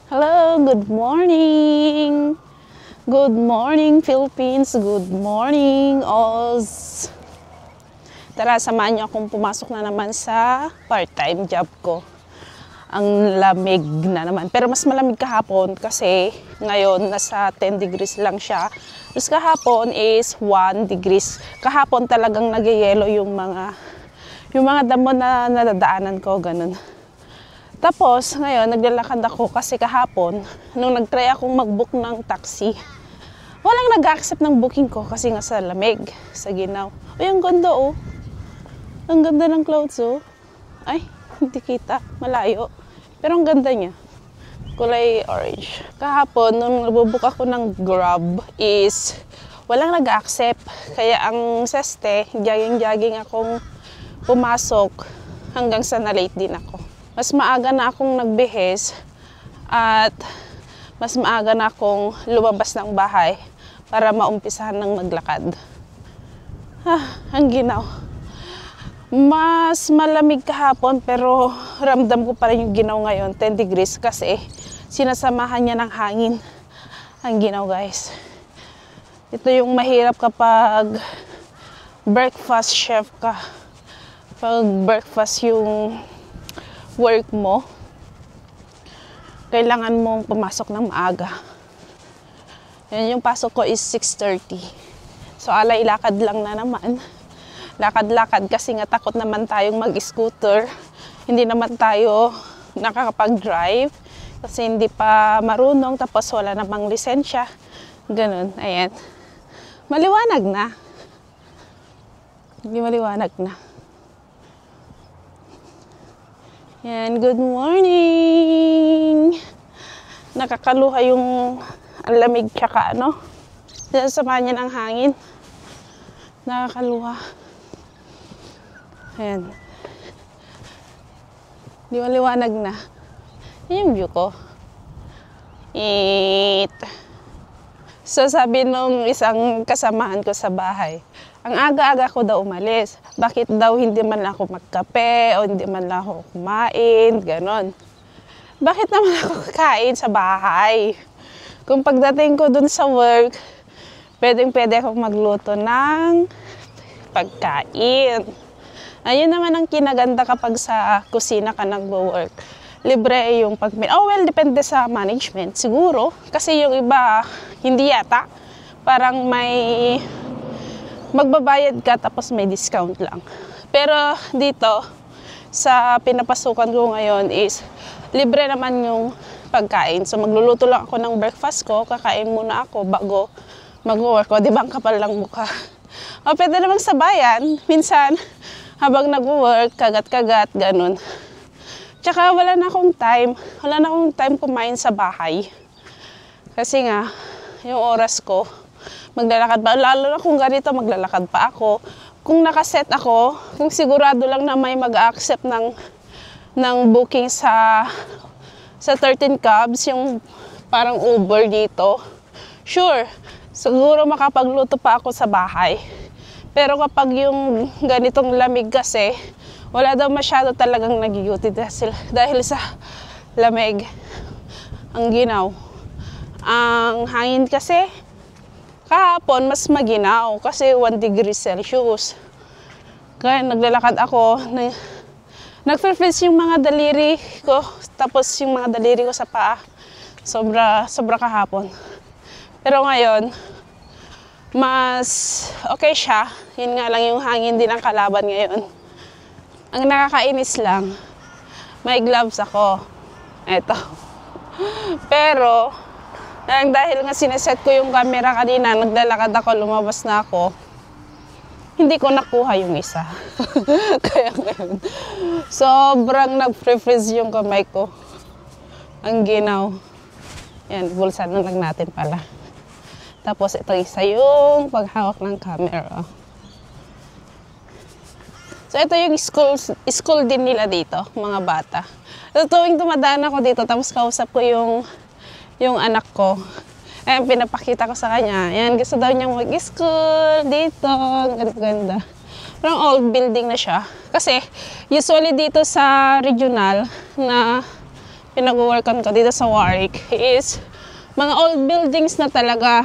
Hello, good morning! Good morning, Philippines! Good morning, Oz! Tara, samahan niyo akong pumasok na naman sa part-time job ko. Ang lamig na naman. Pero mas malamig kahapon kasi ngayon nasa 10 degrees lang siya. Tapos kahapon is 1 degrees. Kahapon talagang nagyayelo yung mga damo na nadadaanan ko, ganun. Tapos, ngayon, naglalakad ako kasi kahapon, nung nag-try akong mag-book ng taxi, walang nag-accept ng booking ko kasi nga sa lamig, sa ginaw. Ay, ang ganda oh. Ang ganda ng clouds oh. Ay, hindi kita. Malayo. Pero ang ganda niya. Kulay orange. Kahapon, nung nagbubook ako ng Grab is walang nag-accept. Kaya ang seste, jogging akong pumasok hanggang sa na-late din ako. Mas maaga na akong nagbihis at mas maaga na akong lumabas ng bahay para maumpisahan ng maglakad. Ang ginaw. Mas malamig kahapon pero ramdam ko pa rin yung ginaw ngayon, 10 degrees kasi sinasamahan niya ng hangin. Ang ginaw guys. Ito yung mahirap kapag breakfast chef ka. Pag breakfast yung work mo, kailangan mong pumasok ng maaga. Yan, yung pasok ko is 6:30. So alay lakad lang na naman. Lakad-lakad kasi nga takot naman tayong mag-scooter. Hindi naman tayo nakakapag-drive kasi hindi pa marunong tapos wala namang lisensya. Ganun, ayan. Maliwanag na. Hindi maliwanag na. Yan, good morning! Nakakaluha yung ang lamig tsaka ano. Sinasamahan niya ng hangin. Nakakaluha. Ayan. Di maliwanag na. Yan yung view ko. So sabi nung isang kasamahan ko sa bahay, ang aga-aga ko daw umalis. Bakit daw hindi man lang ako magkape o hindi man lang ako kumain, ganon. Bakit naman ako kakain sa bahay? Kung pagdating ko dun sa work, pwede akong magluto ng pagkain. Ayun naman ang kinaganda kapag sa kusina ka nag-work. Libre yung depende sa management siguro. Kasi yung iba, hindi yata. Parang may magbabayad ka tapos may discount lang. Pero dito, sa pinapasukan ko ngayon is libre naman yung pagkain. So magluluto lang ako ng breakfast ko, kakain muna ako bago mag-work ko. Di ba ang kapal lang mukha? O pwede namang sabayan. Minsan, habang nag-work, kagat-kagat, ganun. Tsaka wala na akong time kumain sa bahay. Kasi nga, yung oras ko, maglalakad pa. Lalo na kung ganito, maglalakad pa ako. Kung nakaset ako, kung sigurado lang na may mag-accept ng booking sa 13 cabs, yung parang Uber dito, sure, siguro makapagluto pa ako sa bahay. Pero kapag yung ganitong lamig kasi, wala daw masyado talagang nag-duty dahil sa lamig. Ang ginaw. Ang hangin kasi, kahapon mas maginaw kasi 1 degree Celsius. Kaya naglalakad ako, nag-freeze yung mga daliri ko, tapos yung mga daliri ko sa paa. Sobra kahapon. Pero ngayon, mas okay siya. Yun nga lang yung hangin din ang kalaban ngayon. Ang nakakainis lang, may gloves ako. Eto. Pero, dahil nga sineset ko yung camera kanina, naglalakad ako, lumabas na ako, hindi ko nakuha yung isa. Kaya ngayon, sobrang nag-freeze yung kamay ko. Ang ginaw. Yan, bulsan na lang natin pala. Tapos ito isa yung paghawak ng camera. So ito yung school din nila dito, mga bata. So tuwing dumadaan ako dito, tapos kausap ko yung anak ko. Ayan, pinapakita ko sa kanya. Ayan, gusto daw niyang mag-school dito. Ganda-ganda. Parang old building na siya. Kasi usually dito sa regional na pinag-workan ko dito sa Warwick is mga old buildings na talaga.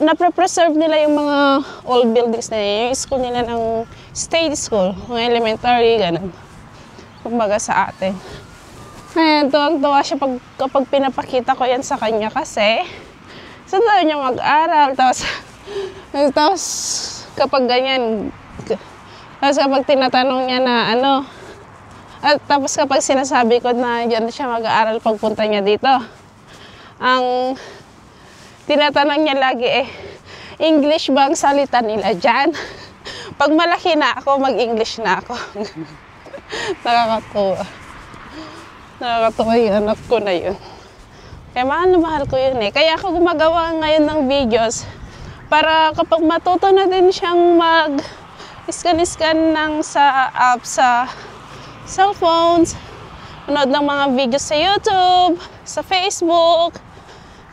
Napre-preserve nila yung mga old buildings na yun. Yung school nila ng state school, mga elementary, ganun. Kumbaga sa atin. Ayan, tuwang-tuwa siya kapag pinapakita ko yan sa kanya kasi saan daw niya mag-aral. Tapos kapag ganyan, tapos kapag tinatanong niya na ano, at tapos kapag sinasabi ko na dyan siya mag-aaral pagpunta niya dito, ang tinatanong niya lagi English ba ang salita nila dyan? Pag malaki na ako, mag-English na ako. Nakakatuwa. Nakakatuwa yung anak ko na yun. Kaya mahal na mahal ko yun eh. Kaya ako gumagawa ngayon ng videos para kapag matuto na din siyang mag-scan-scan ng sa app sa cellphones, manood ng mga videos sa YouTube, sa Facebook.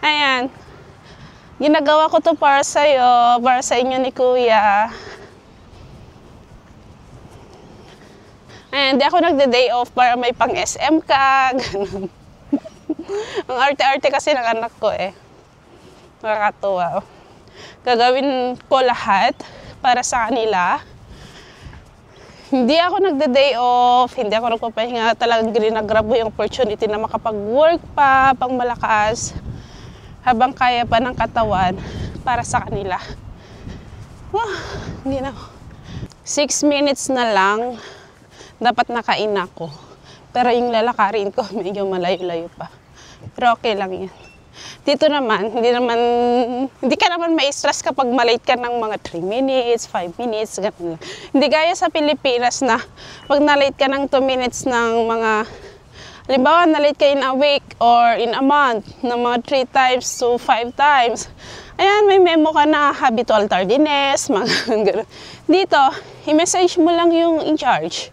Ayan. Ginagawa ko to para sa'yo, para sa inyo ni Kuya. Ayan, hindi ako nagde-day off para may pang-SM ka. Ganun. Ang arte-arte kasi ng anak ko eh. Nakakatuwa. Gagawin ko lahat para sa kanila. Hindi ako nagde-day off, hindi ako nagpapahinga. Talagang ginagrab yung opportunity na makapag-work pa, pang malakas. Habang kaya pa ng katawan para sa kanila. Hindi na. 6 minutes na lang, dapat nakain ako. Pero yung lalakarin ko, medyo malayo-layo pa. Pero okay lang yan. Dito naman, hindi ka naman ma-stress kapag malate ka ng mga 3 minutes, 5 minutes, ganun lang. Hindi gaya sa Pilipinas na pag na-late ka ng 2 minutes ng mga halimbawa, na-late ka in a week or in a month ng mga 3 times to 5 times. Ayan, may memo ka na habitual tardiness, mga gano'n. Dito, i-message mo lang yung in charge.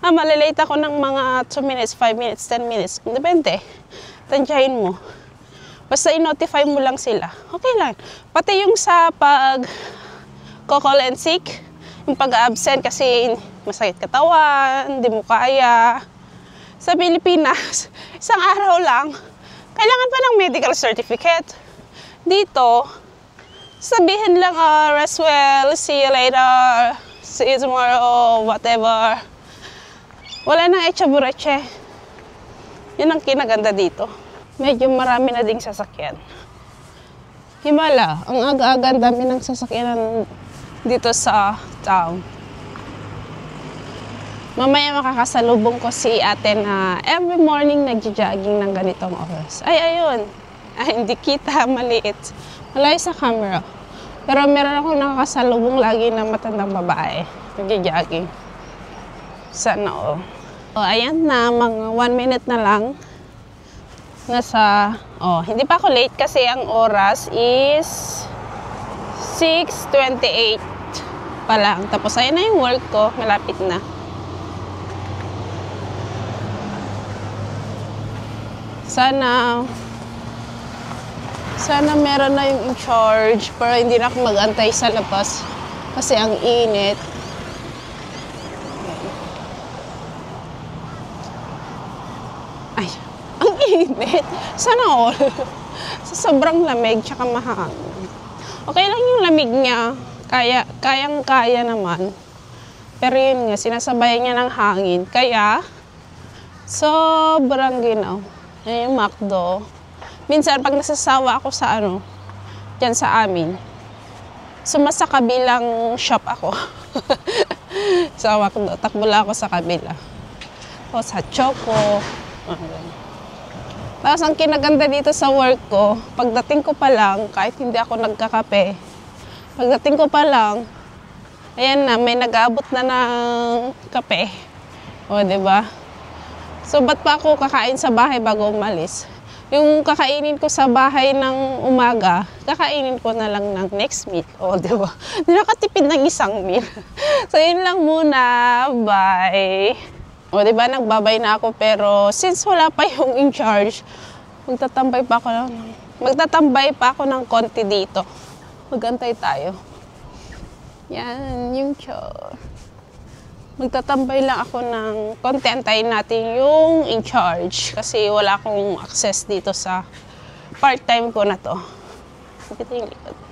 Malalate ako ng mga 2 minutes, 5 minutes, 10 minutes. Depende. Tansyahin mo. Basta i-notify mo lang sila. Okay lang. Pati yung sa pag-call and sick, yung pag-absent kasi masakit katawan, hindi mo kaya. Sa Pilipinas, isang araw lang, kailangan pa ng medical certificate. Dito, sabihin lang, rest well, see you later, see you tomorrow, whatever. Wala nang etcha-bureche. Yun ang kinaganda dito. Medyo marami na ding sasakyan. Himala, ang aga-aga dami ng sasakyan dito sa town. Mamaya makakasalubong ko si ate na every morning nagja-jogging ng ganitong oras. Ay, ayun. Ay, hindi kita, maliit. Malayo sa camera. Pero meron akong nakakasalubong lagi na matandang babae. Nagja-jogging. Sana oh. O, ayan na, mga 1 minute na lang. Hindi pa ako late kasi ang oras is 6:28 pa lang. Tapos ayun na yung work ko, malapit na. Sana meron na yung in charge para hindi na ako mag-antay sa labas kasi ang init. Ay, ang init. Sana all. Sa sobrang lamig tsaka mahangin. Okay lang yung lamig niya. Kayang-kaya naman. Pero yun nga, sinasabayan niya ng hangin. Kaya, sobrang ginaw. Yan yung McDo. Minsan, pag nasasawa ako sa dyan sa amin, sumasa kabilang shop ako. Sa McDo, takbo lang ako sa kabila. O sa Choco. Tapos, ang kinaganda dito sa work ko, pagdating ko pa lang, kahit hindi ako nagkakape, pagdating ko pa lang, ayan na, may nag-aabot na ng kape. O, diba? So, ba't pa ako kakain sa bahay bago umalis? Yung kakainin ko sa bahay ng umaga, kakainin ko na lang ng next meal. O, di ba? Nakatipid ng isang meal. So, yun lang muna. Bye! O, di ba? Nagbabay na ako. Pero, since wala pa yung in charge, magtatambay pa ako ng konti dito. Magantay tayo. Yan, yung chore. Magtatambay lang ako ng konti. Antayin natin yung in charge kasi wala akong access dito sa part-time ko na to. Nakita yung likod.